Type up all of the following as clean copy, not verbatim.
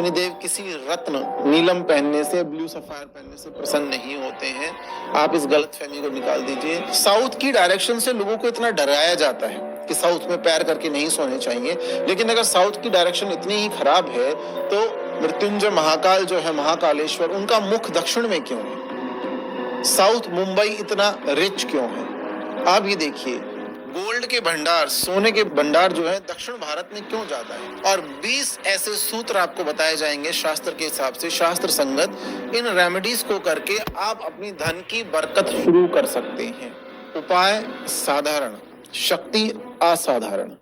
शनिदेव किसी रत्न नीलम पहनने से, ब्लू सफायर पहनने से प्रसन्न नहीं होते हैं। आप इस गलतफहमी को निकाल दीजिए। साउथ की डायरेक्शन से लोगों को इतना डराया जाता है कि साउथ में पैर करके नहीं सोने चाहिए, लेकिन अगर साउथ की डायरेक्शन इतनी ही खराब है तो मृत्युंजय महाकाल जो है, महाकालेश्वर, उनका मुख दक्षिण में क्यों है? साउथ मुंबई इतना रिच क्यों है? आप ये देखिए, गोल्ड के भंडार, सोने के भंडार जो है दक्षिण भारत में क्यों ज्यादा है? और 20 ऐसे सूत्र आपको बताए जाएंगे शास्त्र के हिसाब से, शास्त्र संगत। इन रेमेडीज को करके आप अपनी धन की बरकत शुरू कर सकते हैं। उपाय साधारण, शक्ति असाधारण।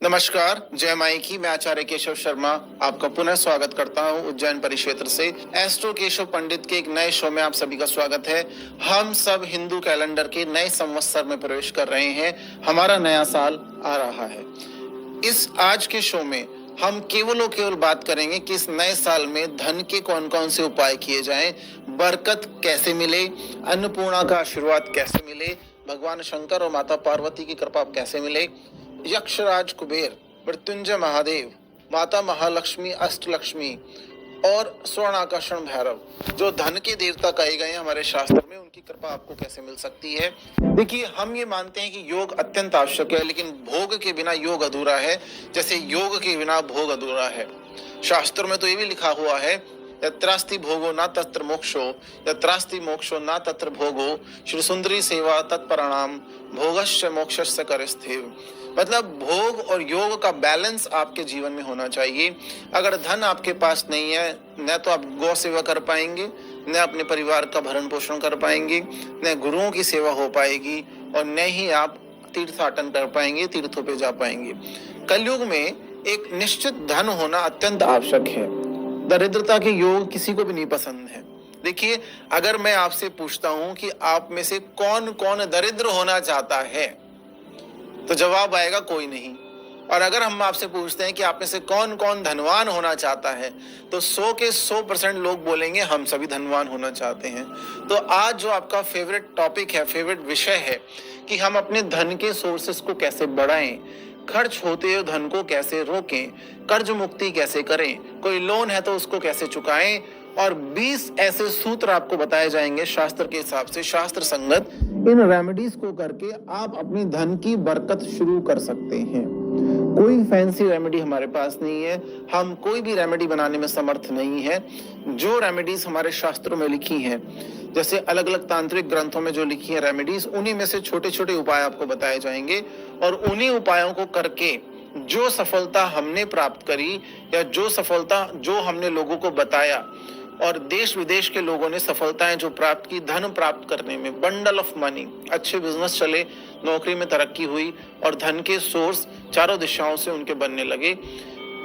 नमस्कार, जय माई की। मैं आचार्य केशव शर्मा आपका पुनः स्वागत करता हूं उज्जैन परिक्षेत्र से। एस्ट्रो केशव पंडित के एक नए शो में आप सभी का स्वागत है। हम सब हिंदू कैलेंडर के नए संवत्सर में प्रवेश कर रहे हैं। हमारा नया साल आ रहा है। इस आज के शो में हम केवल बात करेंगे कि इस नए साल में धन के कौन कौन से उपाय किए जाएं, बरकत कैसे मिले, अन्नपूर्णा का आशीर्वाद कैसे मिले, भगवान शंकर और माता पार्वती की कृपा कैसे मिले, यक्षराज कुबेर, मृत्युंजय महादेव, माता महालक्ष्मी, अष्टलक्ष्मी और स्वर्ण आकर्षण भैरव, जो धन के देवता कहे गए हैं हमारे शास्त्र में, उनकी कृपा आपको कैसे मिल सकती है। देखिए, हम ये मानते हैं कि योग अत्यंत आवश्यक है, लेकिन भोग के बिना योग अधूरा है, जैसे योग के बिना भोग अधूरा है। शास्त्र में तो ये भी लिखा हुआ है, यत्रास्ति भोगो ना तत्र मोक्षो, यत्रास्ति मोक्षो ना तत्र भोगो, श्री सुंदरी सेवा तत्परिणाम, भोगश्च मोक्षस्य करस्थिव। मतलब भोग और योग का बैलेंस आपके जीवन में होना चाहिए। अगर धन आपके पास नहीं है, न तो आप गौ सेवा कर पाएंगे, न अपने परिवार का भरण पोषण कर पाएंगे, न गुरुओं की सेवा हो पाएगी, और न ही आप तीर्थाटन कर पाएंगे, तीर्थों पे जा पाएंगे। कलयुग में एक निश्चित धन होना अत्यंत आवश्यक है। दरिद्रता के योग किसी को भी नहीं पसंद है। देखिए, अगर मैं आपसे पूछता हूं कि आप में से कौन कौन दरिद्र होना चाहता है, तो जवाब आएगा कोई नहीं। और अगर हम आपसे पूछते हैं कि आप में से कौन कौन धनवान होना चाहता है, तो 100 के 100% लोग बोलेंगे हम सभी धनवान होना चाहते हैं। तो आज जो आपका फेवरेट टॉपिक है, फेवरेट विषय है कि हम अपने धन के सोर्सेस को कैसे बढ़ाएं, खर्च होते हुए धन को कैसे रोकें, कर्ज मुक्ति कैसे करें, कोई लोन है तो उसको कैसे चुकाएं, और 20 ऐसे सूत्र आपको बताए जाएंगे शास्त्र के हिसाब से, शास्त्र संगत। इन रेमेडीज को करके आप अपनी धन की बरकत शुरू कर सकते हैं। कोई फैंसी रेमेडी हमारे पास नहीं है, हम कोई भी रेमेडी बनाने में समर्थ नहीं है। जो रेमेडीज हमारे शास्त्रों में लिखी हैं, जैसे अलग अलग तांत्रिक ग्रंथों में जो लिखी है रेमेडीज, उन्हीं में से छोटे छोटे उपाय आपको बताए जाएंगे, और उन्हीं उपायों को करके जो सफलता हमने प्राप्त करी, या जो सफलता जो हमने लोगों को बताया, और देश विदेश के लोगों ने सफलताएं जो प्राप्त की धन प्राप्त करने में, बंडल ऑफ मनी, अच्छे बिजनेस चले, नौकरी में तरक्की हुई, और धन के सोर्स चारों दिशाओं से उनके बनने लगे,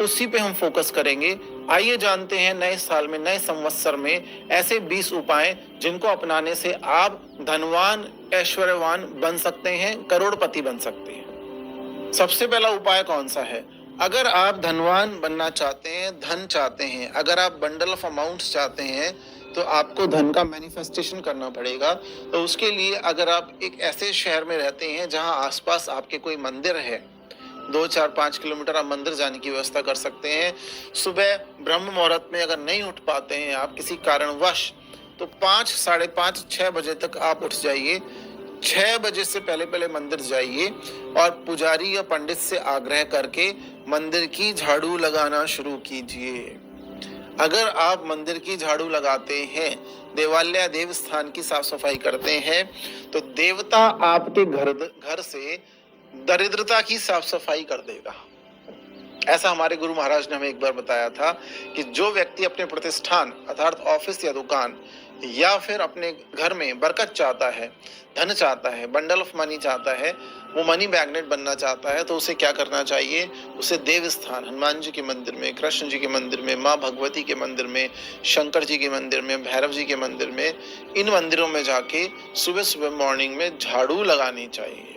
उसी पे हम फोकस करेंगे। आइए जानते हैं नए साल में, नए संवत्सर में ऐसे 20 उपाय जिनको अपनाने से आप धनवान, ऐश्वर्यवान बन सकते हैं, करोड़पति बन सकते हैं। सबसे पहला उपाय कौन सा है? अगर आप धनवान बनना चाहते हैं, धन चाहते हैं, अगर आप बंडल ऑफ अमाउंट्स चाहते हैं, तो आपको धन का मैनिफेस्टेशन करना पड़ेगा। तो उसके लिए अगर आप एक ऐसे शहर में रहते हैं जहां आसपास आपके कोई मंदिर है, 2, 4, 5 किलोमीटर आप मंदिर जाने की व्यवस्था कर सकते हैं। सुबह ब्रह्म मुहूर्त में अगर नहीं उठ पाते हैं आप किसी कारणवश, तो 5, साढ़े 5, 6 बजे तक आप उठ जाइए। 6 बजे से पहले पहले मंदिर जाइए और पुजारी या पंडित से आग्रह करके मंदिर की झाड़ू लगाना शुरू कीजिए। अगर आप मंदिर की झाड़ू लगाते हैं, देवालय देव स्थान की साफ सफाई करते हैं, तो देवता आपके घर से दरिद्रता की साफ सफाई कर देगा। ऐसा हमारे गुरु महाराज ने हमें एक बार बताया था कि जो व्यक्ति अपने प्रतिष्ठान अर्थात ऑफिस या दुकान या फिर अपने घर में बरकत चाहता है, धन चाहता है, बंडल ऑफ मनी चाहता है, वो मनी मैग्नेट बनना चाहता है, तो उसे क्या करना चाहिए? उसे देव स्थान, हनुमान जी के मंदिर में, कृष्ण जी के मंदिर में, माँ भगवती के मंदिर में, शंकर जी के मंदिर में, भैरव जी के मंदिर में, इन मंदिरों में जाके सुबह सुबह मॉर्निंग में झाड़ू लगानी चाहिए।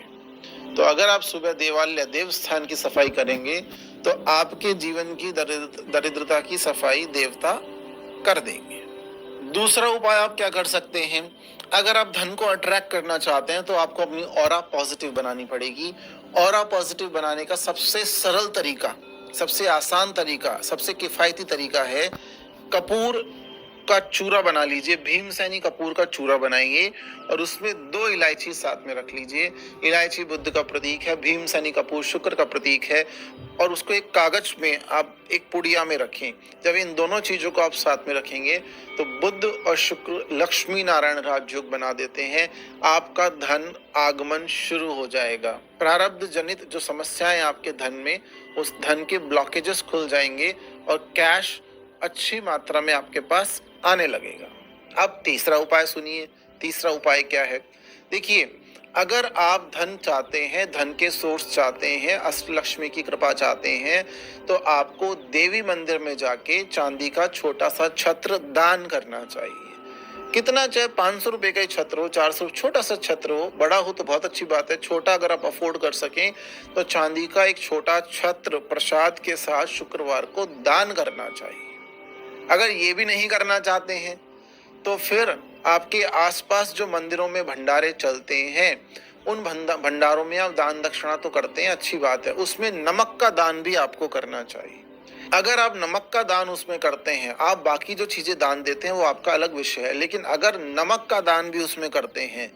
तो अगर आप सुबह देवालय देव स्थान की सफाई करेंगे, तो आपके जीवन की दरिद्रता की सफाई देवता कर देंगे। दूसरा उपाय आप क्या कर सकते हैं, अगर आप धन को अट्रैक्ट करना चाहते हैं तो आपको अपनी ऑरा पॉजिटिव बनानी पड़ेगी। ऑरा पॉजिटिव बनाने का सबसे सरल तरीका, सबसे आसान तरीका, सबसे किफायती तरीका है कपूर का चूरा बना लीजिए। भीमसेनी कपूर का चूरा बनाइए और उसमें 2 इलायची साथ में रख लीजिए। इलायची बुध का प्रतीक है, भीमसेनी कपूर शुक्र का प्रतीक है, और उसको एक कागज में आप एक पुड़िया में रखें। जब इन दोनों चीजों को आप साथ में रखेंगे तो बुध और शुक्र लक्ष्मी नारायण राजयोग बना देते हैं। आपका धन आगमन शुरू हो जाएगा। प्रारब्ध जनित जो समस्याएं आपके धन में, उस धन के ब्लॉकेजेस खुल जाएंगे और कैश अच्छी मात्रा में आपके पास आने लगेगा। अब तीसरा उपाय सुनिए। तीसरा उपाय क्या है? देखिए, अगर आप धन चाहते हैं, धन के सोर्स चाहते हैं, अष्टलक्ष्मी की कृपा चाहते हैं, तो आपको देवी मंदिर में जाके चांदी का छोटा सा छत्र दान करना चाहिए। कितना, चाहे 500 रुपए का ही छत्र हो, 400, छोटा सा छत्र हो, बड़ा हो तो बहुत अच्छी बात है। छोटा अगर आप अफोर्ड कर सकें तो चांदी का एक छोटा छत्र प्रसाद के साथ शुक्रवार को दान करना चाहिए। अगर ये भी नहीं करना चाहते हैं तो फिर आपके आसपास जो मंदिरों में भंडारे चलते हैं, उन भंडारों में आप दान दक्षिणा तो करते हैं, अच्छी बात है, उसमें नमक का दान भी आपको करना चाहिए। अगर आप नमक का दान उसमें करते हैं, आप बाकी जो चीजें दान देते हैं वो आपका अलग विषय है, लेकिन अगर नमक का दान भी उसमें करते हैं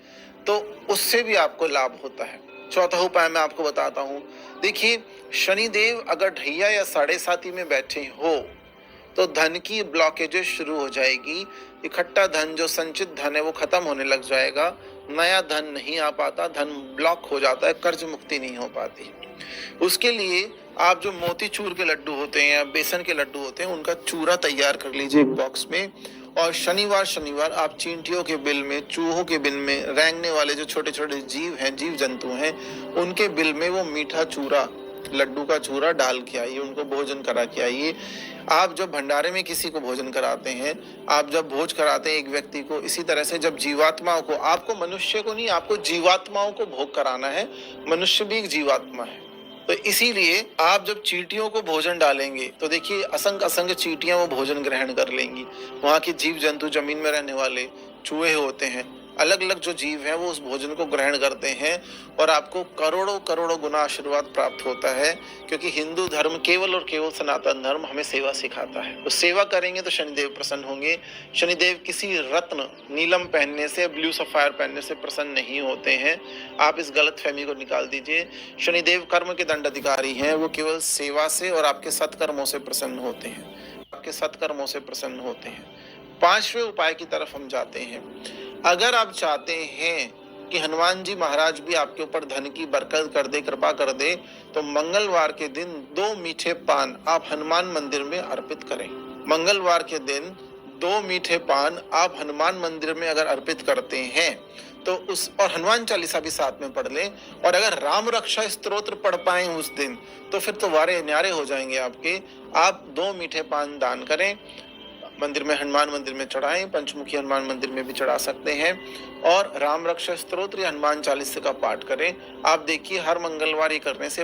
तो उससे भी आपको लाभ होता है। चौथा उपाय मैं आपको बताता हूँ। देखिए, शनिदेव अगर ढैया या 7.5 में बैठे हो तो धन की ब्लॉकेजेस शुरू हो जाएगी। इकट्ठा धन, जो संचित धन है, वो खत्म होने लग जाएगा। नया धन नहीं आ पाता, धन ब्लॉक हो जाता है, कर्ज मुक्ति नहीं हो पाती। उसके लिए आप जो मोतीचूर के लड्डू होते हैं या बेसन के लड्डू होते हैं, उनका चूरा तैयार कर लीजिए एक बॉक्स में, और शनिवार आप चींटियों के बिल में, चूहों के बिल में, रेंगने वाले जो छोटे छोटे जीव हैं, जीव जंतु हैं, उनके बिल में वो मीठा चूरा, लड्डू का चूरा डाल के आइए, उनको भोजन करा के आइए। आप जब भंडारे में किसी को भोजन कराते हैं, आप जब भोज कराते हैं एक व्यक्ति को, इसी तरह से जब जीवात्माओं को, आपको मनुष्य को नहीं, आपको जीवात्माओं को भोग कराना है। मनुष्य भी एक जीवात्मा है, तो इसीलिए आप जब चींटियों को भोजन डालेंगे तो देखिए असंख्य चींटियां वो भोजन ग्रहण कर लेंगी। वहाँ के जीव जंतु, जमीन में रहने वाले चूहे होते हैं, अलग अलग जो जीव हैं, वो उस भोजन को ग्रहण करते हैं और आपको करोड़ों करोड़ों गुना आशीर्वाद प्राप्त होता है। क्योंकि हिंदू धर्म केवल और केवल सनातन धर्म हमें सेवा सिखाता है। तो सेवा करेंगे तो शनिदेव प्रसन्न होंगे। शनिदेव किसी रत्न, नीलम पहनने से, ब्लू सफायर पहनने से प्रसन्न नहीं होते हैं। आप इस गलतफहमी को निकाल दीजिए। शनिदेव कर्म के दंड अधिकारी हैं, वो केवल सेवा से और आपके सत्कर्मों से प्रसन्न होते हैं, आपके सत्कर्मों से प्रसन्न होते हैं। 5वें उपाय की तरफ हम जाते हैं। अगर आप चाहते हैं कि हनुमान जी महाराज भी आपके ऊपर धन की बरकत कर दे, कृपा कर दे, तो मंगलवार के दिन 2 मीठे पान आप हनुमान मंदिर में अर्पित करें। मंगलवार के दिन 2 मीठे पान आप हनुमान मंदिर में अगर अर्पित करते हैं तो उस, और हनुमान चालीसा भी साथ में पढ़ लें, और अगर राम रक्षा स्तोत्र पढ़ पाए उस दिन तो फिर तो वारे न्यारे हो जाएंगे आपके। आप 2 मीठे पान दान करें, मंदिर में, हनुमान मंदिर में चढ़ाएं, पंचमुखी हनुमान मंदिर में भी चढ़ा सकते हैं, और राम रक्षा स्तोत्र या हनुमान चालीसा का पाठ करें। आप देखिए, हर मंगलवार ये करने से